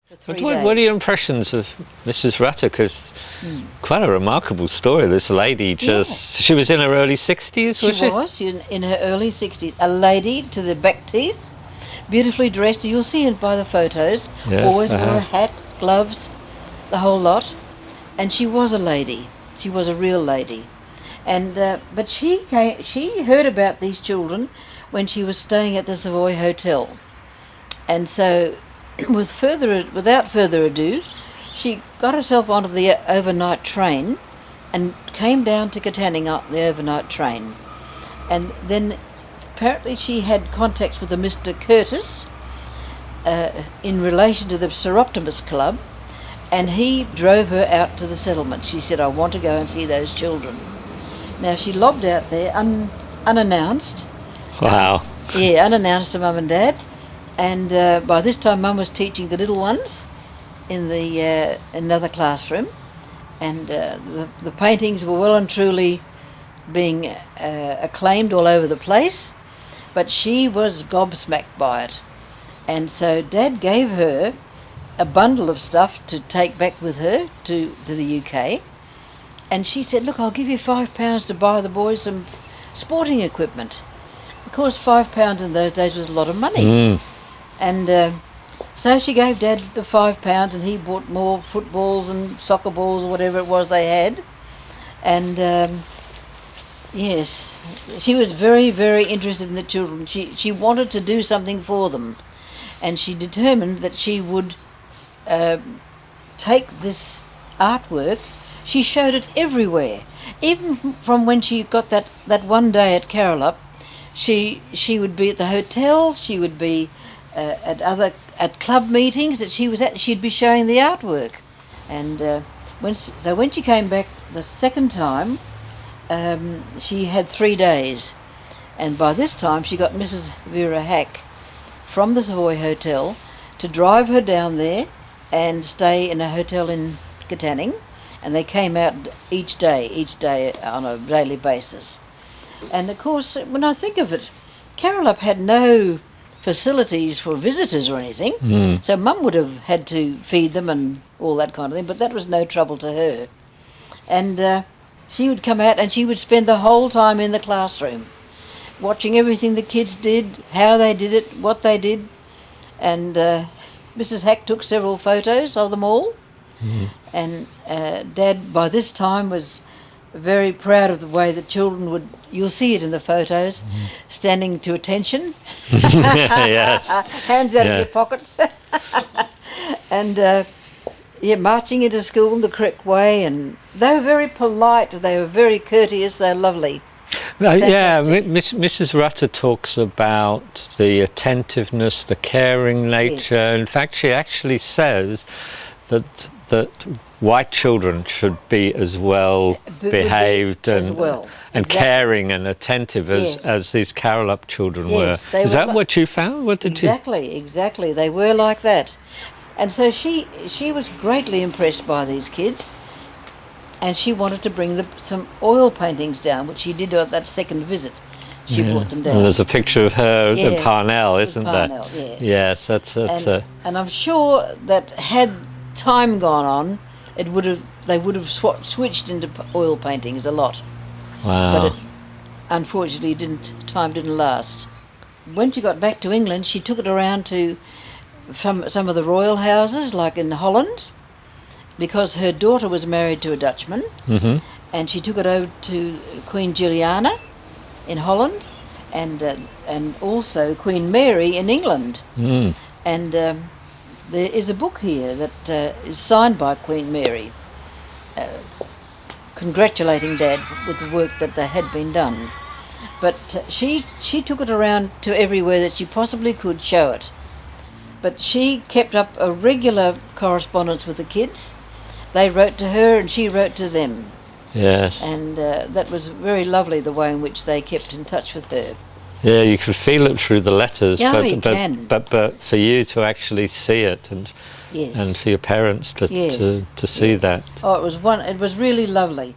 for 3 But days. what are your impressions of Mrs. Rutter? Because quite a remarkable story. This lady she was in her early 60s, was she? She was in her early 60s. A lady to the back teeth, beautifully dressed. You'll see it by the photos. Yes, Always wore a hat, gloves, the whole lot. And she was a lady. She was a real lady. And but she heard about these children when she was staying at the Savoy Hotel. And so, without further ado, she got herself onto the overnight train and came down to Katanning on the overnight train. And then apparently she had contacts with a Mr. Curtis in relation to the Seroptimus Club, and he drove her out to the settlement. She said, "I want to go and see those children." Now she lobbed out there unannounced. Wow. Yeah, unannounced to Mum and Dad. And by this time Mum was teaching the little ones in the another classroom, and the paintings were well and truly being acclaimed all over the place, but she was gobsmacked by it. And so Dad gave her a bundle of stuff to take back with her to the UK, and she said, "Look, I'll give you £5 to buy the boys some sporting equipment." Of course, £5 in those days was a lot of money. And so she gave Dad the £5, and he bought more footballs and soccer balls or whatever it was they had. And yes, she was very, very interested in the children. She wanted to do something for them, and she determined that she would take this artwork. She showed it everywhere, even from when she got that one day at Carrolup. She would be at the hotel. She would be at club meetings that she was at. She'd be showing the artwork, and when she came back the second time, she had 3 days, and by this time she got Mrs. Vera Hack from the Savoy Hotel to drive her down there and stay in a hotel in Katanning, and they came out each day on a daily basis. And of course, when I think of it, Carrolup had no facilities for visitors or anything, so Mum would have had to feed them and all that kind of thing, but that was no trouble to her. And she would come out and she would spend the whole time in the classroom, watching everything the kids did, how they did it, what they did. And Mrs. Hack took several photos of them all. And Dad, by this time, was very proud of the way the children would, you'll see it in the photos, standing to attention. Yes. Hands out of your pockets. And marching into school in the correct way, and they were very polite, they were very courteous, they're lovely. Mrs. Rutter talks about the attentiveness, the caring nature. Yes. In fact, she actually says that white children should be as well behaved and caring and attentive as these Carrolup children were. Is that what you found? What did Exactly. They were like that. And so she was greatly impressed by these kids, and she wanted to bring some oil paintings down, which she did on that second visit. She brought them down. And there's a picture of her in Parnell, isn't there? Parnell, yes. Yes, that's and I'm sure that had time gone on, they would have switched into oil paintings a lot. Wow. But unfortunately time didn't last. When she got back to England, she took it around to some of the royal houses, like in Holland, because her daughter was married to a Dutchman, and she took it over to Queen Juliana in Holland, and also Queen Mary in England. And there is a book here that is signed by Queen Mary, congratulating Dad with the work that had been done. But she took it around to everywhere that she possibly could show it. But she kept up a regular correspondence with the kids. They wrote to her and she wrote to them. Yes. And that was very lovely, the way in which they kept in touch with her. Yeah, you could feel it through the letters, but for you to actually see it, and for your parents to see that. Oh, it was really lovely.